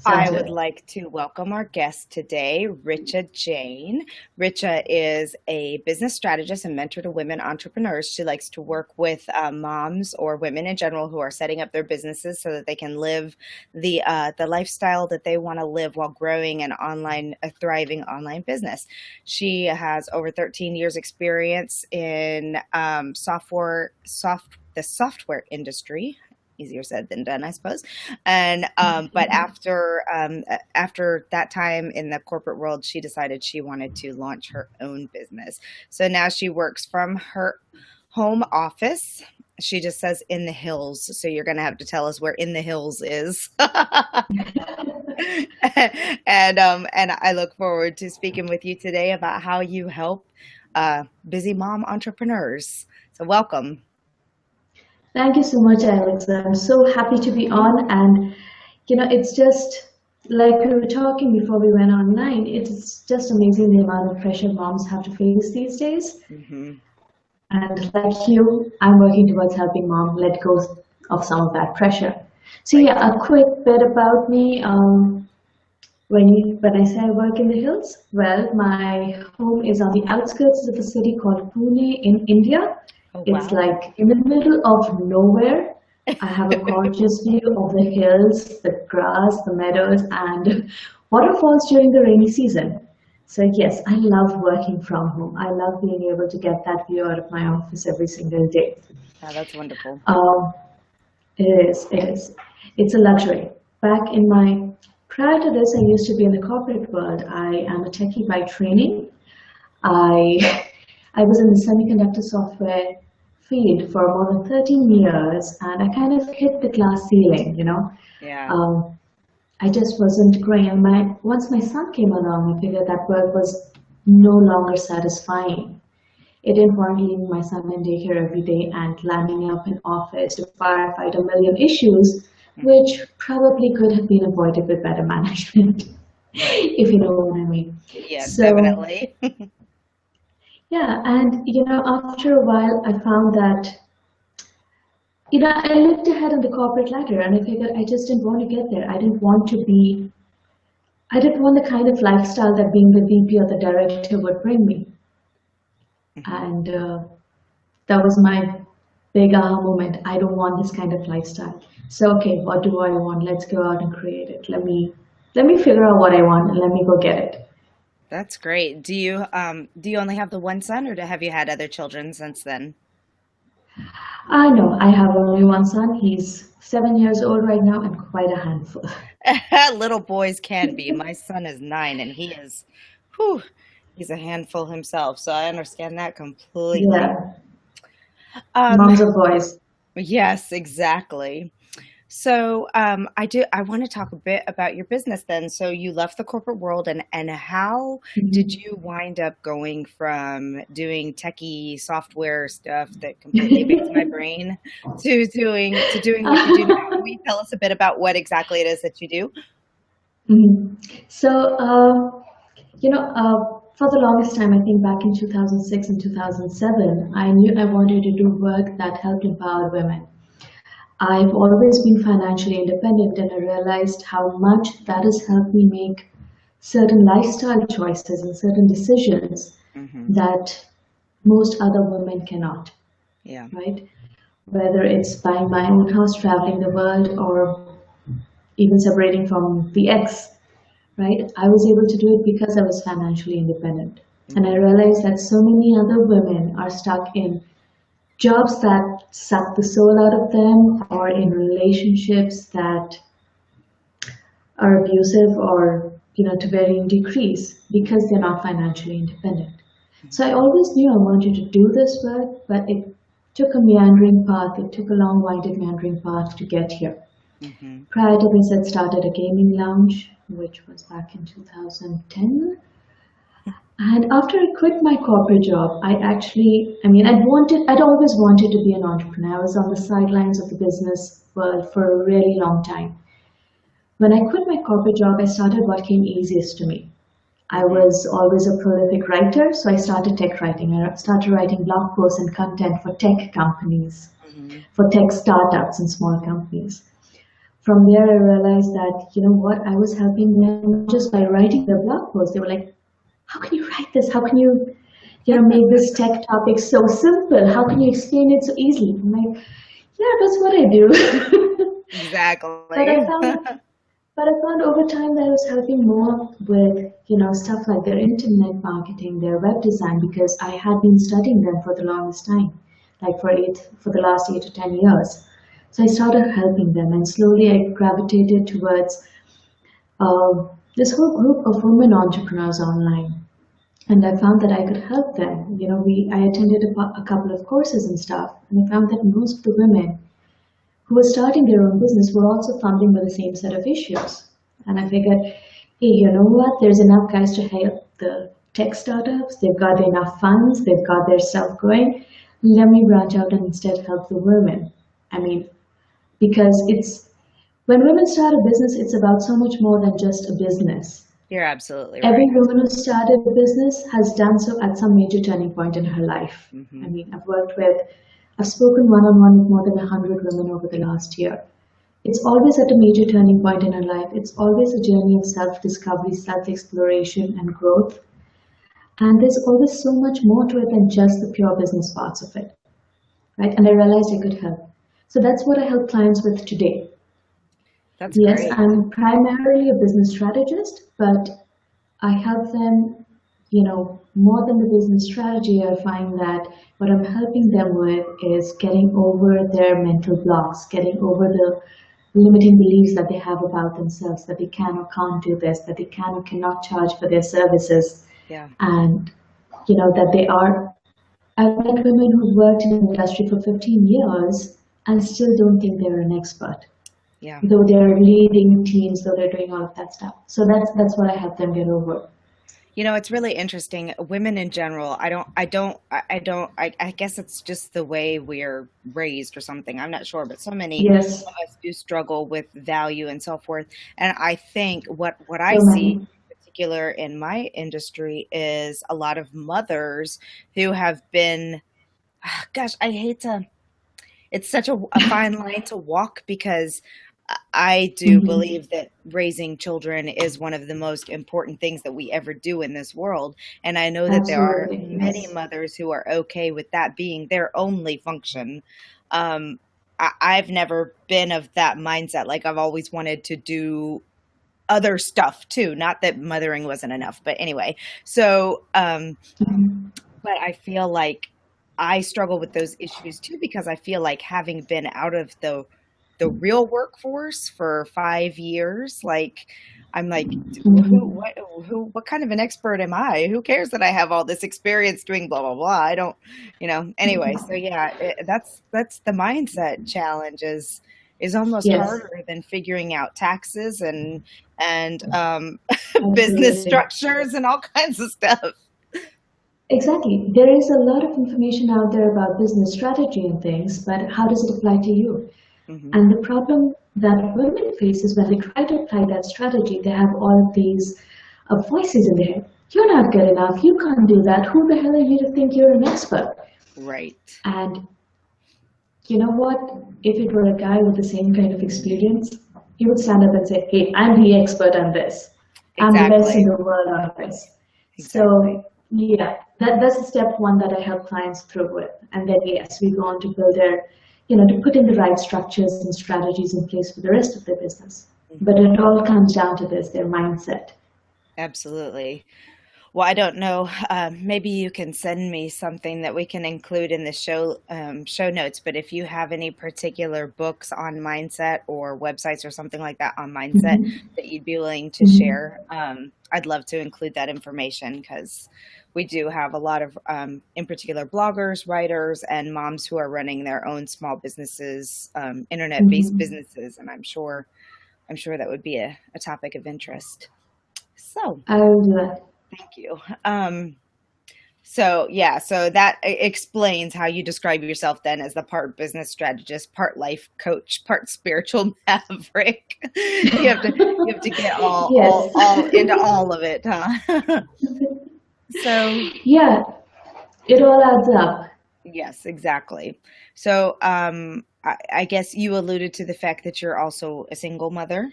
I Sounds would good. like to welcome our guest today, Richa Jain. Richa is a business strategist and mentor to women entrepreneurs. She likes to work with moms or women in general who are setting up their businesses so that they can live the lifestyle that they want to live while growing a thriving online business. She has over 13 years experience in the software industry. Easier said than done, I suppose. And but after that time in the corporate world, she decided she wanted to launch her own business. So now she works from her home office. She just says in the hills, so you're going to have to tell us where in the hills is. And I look forward to speaking with you today about how you help busy mom entrepreneurs. So welcome. Thank you so much, Alex. I'm so happy to be on. And, it's just like we were talking before we went online, it's just amazing the amount of pressure moms have to face these days. Hmm. And like you, I'm working towards helping mom let go of some of that pressure. So Right. yeah, a quick bit about me. When I say I work in the hills, well, my home is on the outskirts of a city called Pune in India. Oh, It's wow. like in the middle of nowhere. I have a gorgeous view of the hills, the grass, the meadows, and waterfalls during the rainy season. So yes, I love working from home. I love being able to get that view out of my office every single day. Yeah, that's wonderful. Um, it is. It's a luxury. Back in my Prior to this, I used to be in the corporate world. I am a techie by training. I I was in the semiconductor software field for more than 13 years, and I kind of hit the glass ceiling. Yeah. Um, I just wasn't growing. And once my son came along, I figured that work was no longer satisfying. It involved leaving my son in daycare every day and landing up in office to firefight a million issues, Mhm. which probably could have been avoided with better management, Right. if you know what I mean. Yes, So, definitely. yeah, and after a while, I found that, I looked ahead on the corporate ladder and I figured I just didn't want to get there. I didn't want the kind of lifestyle that being the VP or the director would bring me. Mhm. And that was my big aha moment. I don't want this kind of lifestyle. So okay, what do I want? Let's go out and create it. Let me figure out what I want and let me go get it. That's great. Do you only have the one son, or have you had other children since then? I know I have only one son. He's 7 years old right now and quite a handful. Little boys can be. My son is 9, and whew, he's a handful himself. So I understand that completely. Yeah, Um, moms of boys. yes, exactly. So, I want to talk a bit about your business then. So you left the corporate world, and how did Mhm. you wind up going from doing techie software stuff that completely evades my brain to doing what you do now? Can you tell us a bit about what exactly it is that you do? Mhm. So, for the longest time, I think back in 2006 and 2007, I knew I wanted to do work that helped empower women. I've always been financially independent, and I realized how much that has helped me make certain lifestyle choices and certain decisions Hmm. that most other women cannot, Yeah. right? Whether it's buying my own house, traveling the world, or even separating from the ex, right? I was able to do it because I was financially independent. And I Hmm. realized that so many other women are stuck in jobs that suck the soul out of them or in relationships that are abusive or to varying degrees because they're not financially independent. So I always knew I wanted to do this work, but it took a meandering path. It took a long winded meandering path to get here. Hmm. Prior to this, I'd started a gaming lounge, which was back in 2010. And after I quit my corporate job, I'd always wanted to be an entrepreneur. I was on the sidelines of the business world for a really long time. When I quit my corporate job, I started what came easiest to me. I Hmm. was always a prolific writer, so I started tech writing. I started writing blog posts and content for tech companies, Hmm. for tech startups and small companies. from there I realized that, you know what, I was helping them not just by writing their blog posts. They were like, how can you write this? How can you make this tech topic so simple? How can you explain it so easily? I'm like, yeah, that's what I do. But I Exactly. found but I found over time that I was helping more with, stuff like their internet marketing, their web design, because I had been studying them for the longest time, like for the last 8 to 10 years. So I started helping them, and slowly I gravitated towards this whole group of women entrepreneurs online. And I found that I could help them. I attended a couple of courses and stuff, and I found that most of the women who were starting their own business were also fumbling with the same set of issues. And I figured, hey, you know what? There's enough guys to help the tech startups. They've got enough funds. They've got their stuff going. Let me branch out and instead help the women. I mean, because when women start a business, it's about so much more than just a business. You're absolutely Every right. woman who started a business has done so at some major turning point in her life. I Hmm. mean, I've spoken one-on-one with more than 100 women over the last year. It's always at a major turning point in her life. It's always a journey of self-discovery, self-exploration, and growth. And there's always so much more to it than just the pure business parts of it, right? And I realized I could help. So that's what I help clients with today. That's Yes, great. I'm primarily a business strategist, but I help them, more than the business strategy. I find that what I'm helping them with is getting over their mental blocks, getting over the limiting beliefs that they have about themselves, that they can or can't do this, that they can or cannot charge for their services, Yeah. and, that they are. I've met women who've worked in the industry for 15 years and still don't think they're an expert, Yeah. though they're leading teams, though they're doing all of that stuff. So that's what I help them get over. It's really interesting. Women in general, I guess it's just the way we're raised or something. I'm not sure, but so many Yes, of us do struggle with value and self-worth. And I think what I so see many. in particular in my industry is a lot of mothers who have been, gosh, I hate to, it's such a fine line to walk because I do Mhm. believe that raising children is one of the most important things that we ever do in this world. And I know that there are Absolutely, many yes. mothers who are okay with that being their only function. I've never been of that mindset. Like, I've always wanted to do other stuff too. Not that mothering wasn't enough, but anyway. So, Mhm. but I feel like I struggle with those issues too because I feel like having been out of the real workforce for 5 years, like I'm like, Mhm. what kind of an expert am I? Who cares that I have all this experience doing blah blah blah? I don't, Anyway, so yeah, that's the mindset challenge is almost Yes, harder than figuring out taxes and business absolutely. structures and all kinds of stuff. Exactly. There is a lot of information out there about business strategy and things, but how does it apply to you? Hmm. And the problem that women face is when they try to apply that strategy, they have all of these voices in their head. You're not good enough. You can't do that. Who the hell are you to think you're an expert? Right. And you know what? If it were a guy with the same kind of experience, he would stand up and say, hey, I'm the expert on this. I'm the best in Exactly. the world on this. Exactly. So, yeah, that's the step one that I help clients through with. And then, yes, we go on to build to put in the right structures and strategies in place for the rest of their business. But Hmm. it all comes down to this, their mindset. Absolutely. Well, I don't know. Maybe you can send me something that we can include in the show notes. But if you have any particular books on mindset or websites or something like that on mindset Mhm. that you'd be willing to Mhm. share, I'd love to include that information because we do have a lot of, in particular, bloggers, writers, and moms who are running their own small businesses, internet-based Mhm. businesses, and I'm sure that would be a topic of interest. So. I will do that. Thank you. Um, so yeah, so that explains how you describe yourself then as the part business strategist, part life coach, part spiritual maverick. You have to get all all Yes. all into all of it, huh? So Yeah, it all adds up. yes, exactly. So I guess you alluded to the fact that you're also a single mother.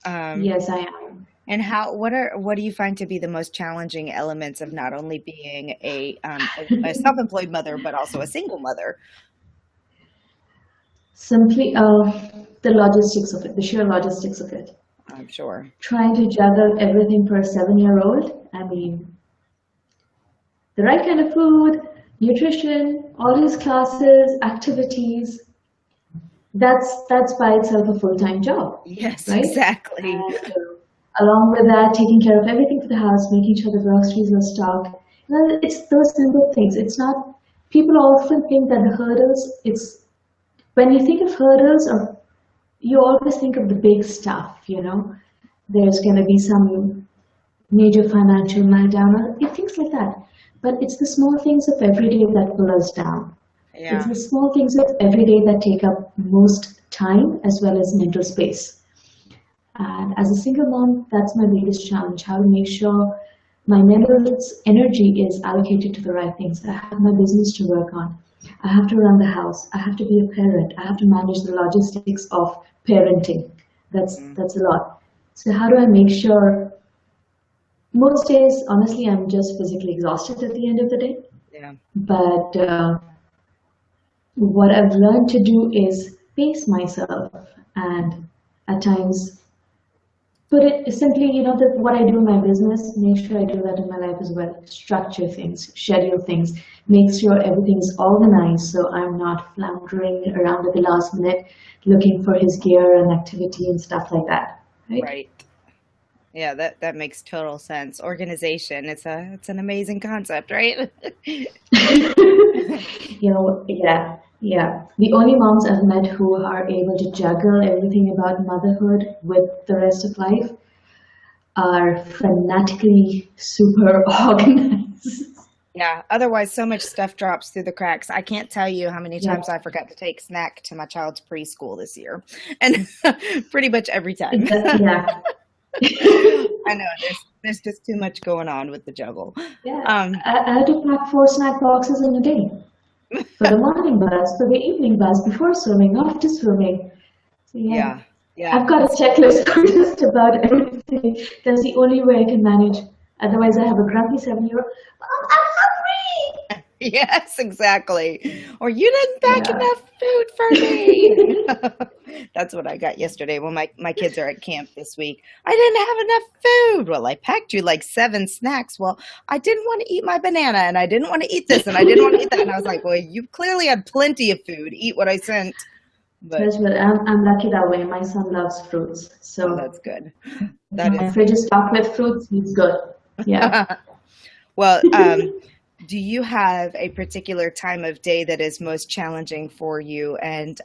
Um, Yes, I am. and what do you find to be the most challenging elements of not only being a self-employed mother, but also a single mother? Simply the logistics of it, the sheer logistics of it. I'm sure. Trying to juggle everything for a 7-year-old. I mean, the right kind of food, nutrition, all these classes, activities. That's by itself a full-time job, Yes, right? exactly. And along with that, taking care of everything for the house, making sure the groceries are stocked. Well, it's those simple things. It's not. People often think that the hurdles. It's when you think of hurdles, or you always think of the big stuff. There's going to be some major financial meltdown or things like that. But it's the small things of every day that pull us down. It's Yeah. the small things of every day that take up most time as well as mental space. And as a single mom, that's my biggest challenge, how to make sure my mental energy is allocated to the right things. I have my business to work on. I have to run the house. I have to be a parent. I have to manage the logistics of parenting. Mm, That's a lot. So how do I make sure most days, honestly, I'm just physically exhausted at the end of the day. yeah. But what I've learned to do is pace myself and at times put it simply, that what I do in my business, make sure I do that in my life as well. Structure things, schedule things, make sure everything is organized so I'm not floundering around at the last minute looking for his gear and activity and stuff like that. Right? Right. Yeah, that makes total sense. Organization, it's an amazing concept, right? Yeah, yeah. The only moms I've met who are able to juggle everything about motherhood with the rest of life are fanatically super organized. Yeah, otherwise so much stuff drops through the cracks. I can't tell you how many Yeah, times I forgot to take snack to my child's preschool this year. And pretty much every time. yeah, I know there's just too much going on with the juggle. yeah. Um, I had to pack 4 snack boxes in a day for the morning bus, for the evening bus, before swimming, after swimming. So yeah, yeah, yeah, I've got a it's checklist for just about everything. That's the only way I can manage. Otherwise, I have a grumpy 7-year-old. Mom, I'm hungry. yes, exactly. Or you didn't pack Yeah. enough food for me. That's what I got yesterday when my kids are at camp this week. I didn't have enough food. Well, I packed you like 7 snacks. Well, I didn't want to eat my banana and I didn't want to eat this and I didn't want to eat that. And I was like, well, you clearly had plenty of food. Eat what I sent. But Yes, well, I'm lucky that way. My son loves fruits. oh, So that's good. if That my is fridge is stocked with fruits, he's good. Yeah. well, do you have a particular time of day that is most challenging for you, and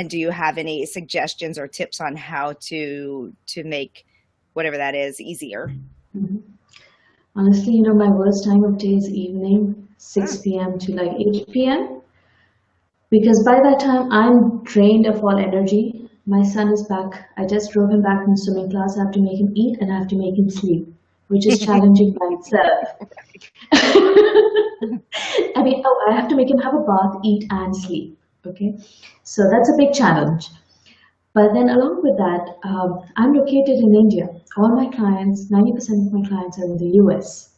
do you have any suggestions or tips on how to make whatever that is easier? Mhm. Honestly, my worst time of day is evening, Ah, 6 p.m. to like 8 p.m. Because by that time I'm drained of all energy. My son is back. I just drove him back from swimming class. I have to make him eat and I have to make him sleep, which is challenging by itself. I mean, oh, I have to make him have a bath, eat, and sleep. Okay, so that's a big challenge. But then, along with that, I'm located in India. All my clients, 90% of my clients are in the US,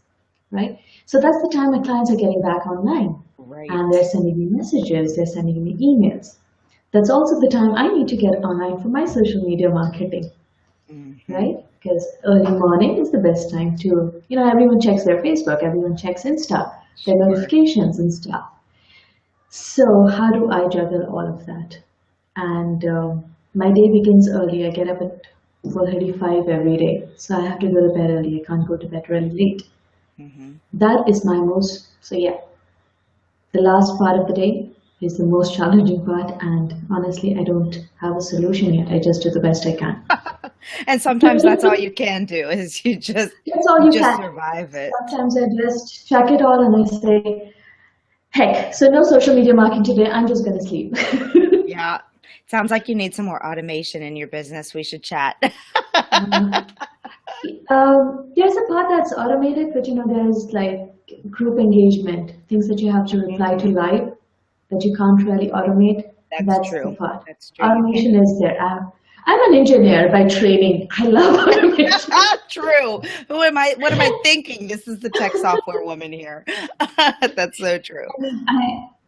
right? So that's the time my clients are getting back online and right. they're sending me messages, they're sending me emails. That's also the time I need to get online for my social media marketing, Hmm. right? Because early morning is the best time to, everyone checks their Facebook, everyone checks Insta, their Sure. notifications and stuff. So how do I juggle all of that? And my day begins early. I get up at 4:35 every day, so I have to go to bed early. I can't go to bed really late. Hmm. That is my most, so yeah, the last part of the day is the most challenging part, and honestly, I don't have a solution yet. I just do the best I can. And sometimes that's all you can do is That's all you you just can. survive it. Sometimes I just check it all and I say, heck, so no social media marketing today. I'm just going to sleep. Yeah. Sounds like you need some more automation in your business. We should chat. Uh, there's a part that's automated, but there's like group engagement, things that you have to reply to Mm, live that you can't really automate. That's That's the true. part. That's true. You can't. Automation is there. I'm an engineer by training. I love automation. True. Who am I? What am I thinking? This is the tech software woman here. That's so true.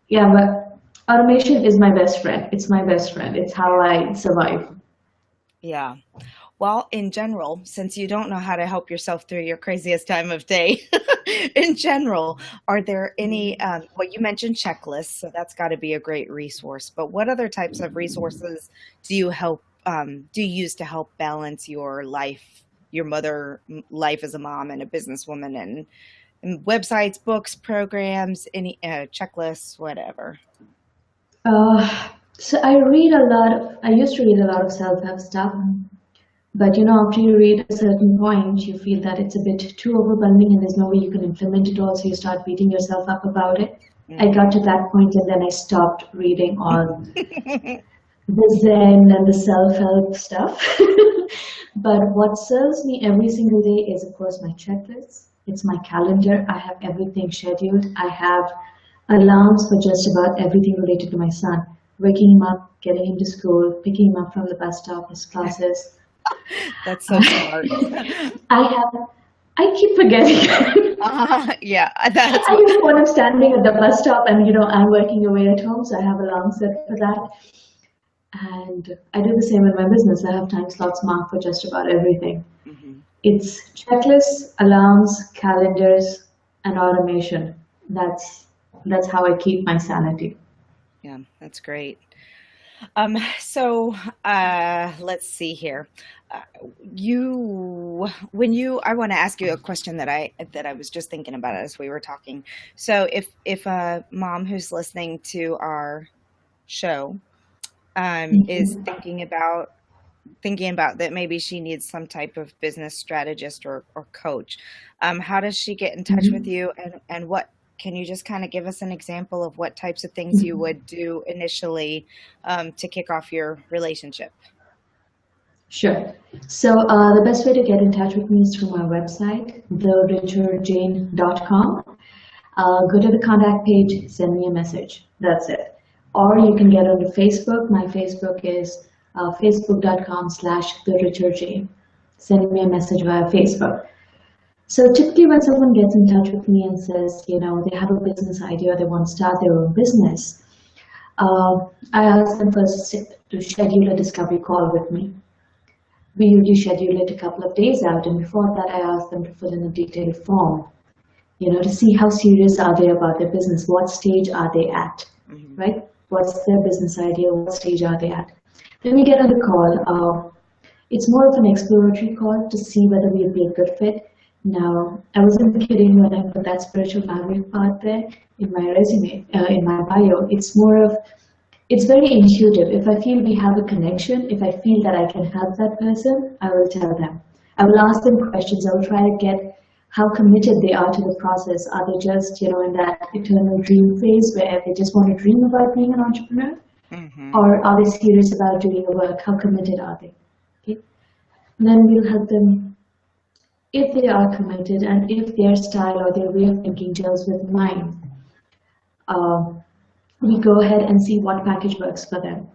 Yeah, but automation is my best friend. It's my best friend. It's how I survive. Yeah. Well, in general, since you don't know how to help yourself through your craziest time of day, in general, are there any, well, you mentioned checklists, so that's got to be a great resource, but what other types of resources do you use to help balance your life, your life as a mom and a businesswoman and websites, books, programs, any checklists, whatever? So I used to read a lot of self-help stuff, but after you read a certain point, you feel that it's a bit too overwhelming and there's no way you can implement it all, so you start beating yourself up about it. I got Hmm. to that point and then I stopped reading all the Zen and the self-help stuff. But what serves me every single day is, of course, my checklist. It's my calendar. I have everything scheduled. I have alarms for just about everything related to my son. Waking him up, getting him to school, picking him up from the bus stop, his classes. That's so smart. I have, I keep forgetting. Yeah, that's I what. know when I'm standing at the bus stop and I'm working away at home, so I have alarms set for that. And I do the same in my business. I have time slots marked for just about everything. Mhm. It's checklists, alarms, calendars, and automation. That's how I keep my sanity. Yeah, that's great. So let's see here. Uh, I want to ask you a question that I was just thinking about as we were talking. So if a mom who's listening to our show is Mhm. thinking about that maybe she needs some type of business strategist or coach. How does she get in touch with Mhm. you and what can you just kind of give us an example of what types of things you Mhm. would do initially to kick off your relationship? Sure. So the best way to get in touch with me is through my website, therichardjane.com. Go to the contact page, send me a message. That's it. Or you can get onto Facebook. My Facebook is facebook.com/therichardjane. Send me a message via Facebook. So typically when someone gets in touch with me and says, they have a business idea, they want to start their own business, I ask them first to schedule a discovery call with me. We usually schedule it a couple of days out, and before that, I ask them to fill in a detailed form, to see how serious are they about their business, what stage are they at, Hmm. right? What's their business idea, what stage are they at? Then we get on the call. It's more of an exploratory call to see whether we'd be a good fit. Now, I wasn't kidding when I put that spiritual maverick part there in my resume, in my bio. It's very intuitive. If I feel we have a connection, if I feel that I can help that person, I will tell them. I will ask them questions. I will try to get how committed they are to the process. Are they just, in that eternal dream phase where they just want to dream about being an entrepreneur? Hmm. Or are they serious about doing the work? How committed are they? Okay. And then we'll help them if they are committed and if their style or their way of thinking gels with mine. Um, we go ahead and see what package works for them.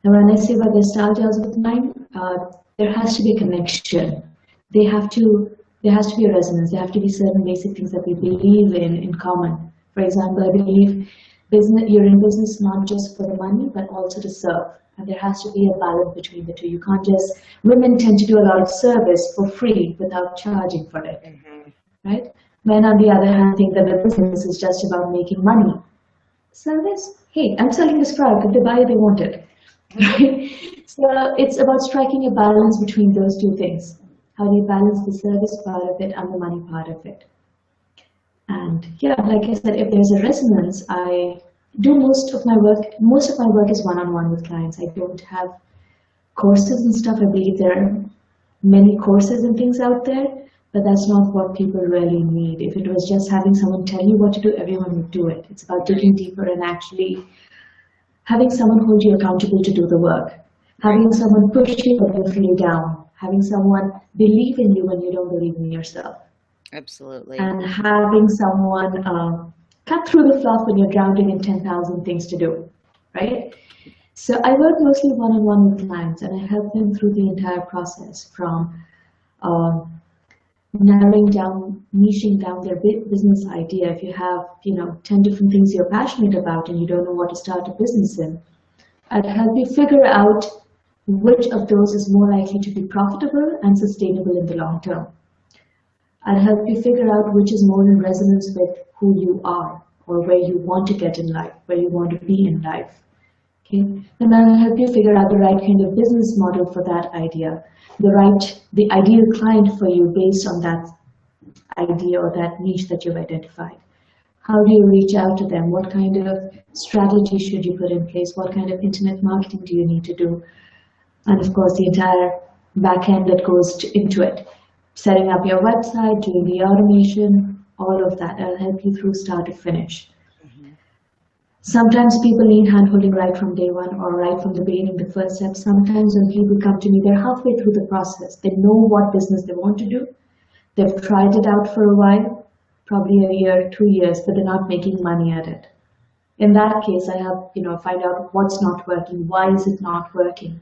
And when I say about their style gels with mine, there has to be a connection. They have to, there has to be a resonance. There have to be certain basic things that we believe in common. For example, I believe you're in business not just for the money, but also to serve. And there has to be a balance between the two. You can't just, women tend to do a lot of service for free without charging for it, Hmm. right? Men, on the other hand, think that the business is just about making money. Service, hey, I'm selling this product. If they buy it, they want it. Right? So it's about striking a balance between those two things. How do you balance the service part of it and the money part of it? And yeah, like I said, if there's a resonance, I do most of my work. Most of my work is one-on-one with clients. I don't have courses and stuff. I believe there are many courses and things out there, but that's not what people really need. If it was just having someone tell you what to do, everyone would do it. It's about Right, digging deeper and actually having someone hold you accountable to do the work, right. having someone push you when you feel down, having someone believe in you when you don't believe in yourself, Absolutely. and having someone cut through the fluff when you're drowning in 10,000 things to do, right? So I work mostly one-on-one with clients, and I help them through the entire process from uh, narrowing down, niching down their business idea. If you have, 10 different things you're passionate about and you don't know what to start a business in, I'd help you figure out which of those is more likely to be profitable and sustainable in the long term. I'd help you figure out which is more in resonance with who you are or where you want to get in life, where you want to be in life. Okay, and I'll help you figure out the right kind of business model for that idea, the ideal client for you based on that idea or that niche that you've identified. How do you reach out to them? What kind of strategy should you put in place? What kind of internet marketing do you need to do? And of course, the entire back end that goes into it. Setting up your website, doing the automation, all of that. I'll help you through start to finish. Sometimes people need handholding right from day one or right from the beginning, the first step. Sometimes when people come to me, they're halfway through the process. They know what business they want to do. They've tried it out for a while, probably a year, 2 years, but they're not making money at it. In that case, I help, find out what's not working, why is it not working?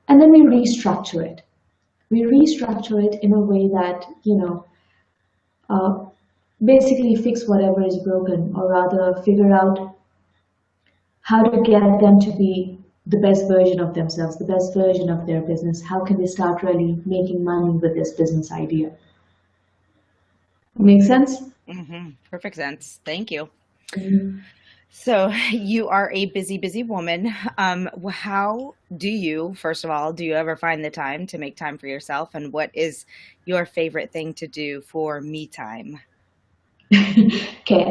And then we restructure it. We restructure it in a way that, basically fix whatever is broken, or rather figure out how to get them to be the best version of themselves, the best version of their business. How can they start really making money with this business idea? Make sense? Perfect sense. Thank you. Mm-hmm. So you are a busy, busy woman. How do you, first of all, do you ever find the time to make time for yourself? And what is your favorite thing to do for me time? Okay,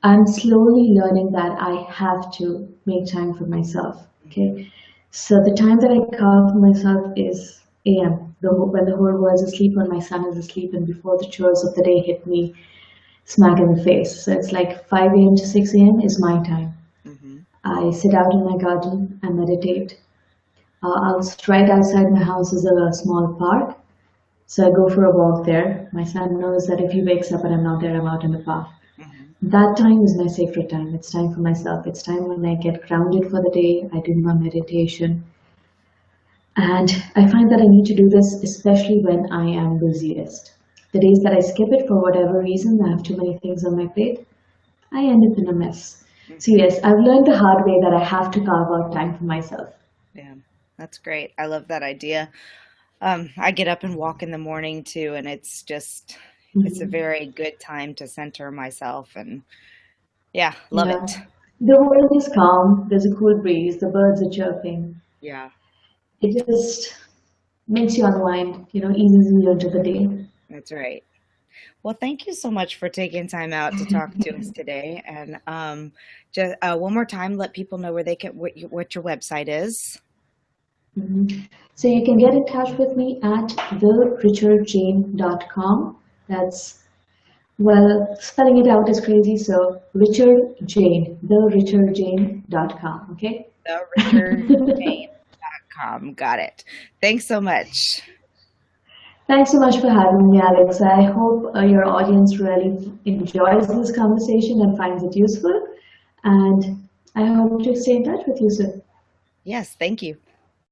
I'm slowly learning that I have to make time for myself. Okay, so the time that I carve for myself is AM, when the whole world's asleep, when my son is asleep, and before the chores of the day hit me smack in the face. So it's like 5 a.m. to 6 a.m. is my time. Mm-hmm. I sit out in my garden and meditate. Right outside my house is a small park. So I go for a walk there. My son knows that if he wakes up and I'm not there, I'm out in the park. Mm-hmm. That time is my sacred time. It's time for myself. It's time when I get grounded for the day. I do my meditation. And I find that I need to do this especially when I am busiest. The days that I skip it for whatever reason, I have too many things on my plate, I end up in a mess. So yes, I've learned the hard way that I have to carve out time for myself. Yeah, that's great. I love that idea. I get up and walk in the morning too, and it's a Mhm. very good time to center myself and yeah, love Yeah. it. The world is calm, there's a cool breeze, the birds are chirping. Yeah, It just makes you unwind, eases you into the day. that's right. Well, thank you so much for taking time out to talk to us today. And just one more time, let people know where they can what your website is. Mhm. So you can get in touch with me at therichardjane.com. That's, well, spelling it out is crazy, so Richard Jane, therichardjane.com, okay? TheRichardJane.com. Got it. Thanks so much. Thanks so much for having me, Alex. I hope your audience really enjoys this conversation and finds it useful. And I hope to stay in touch with you soon. Yes, thank you.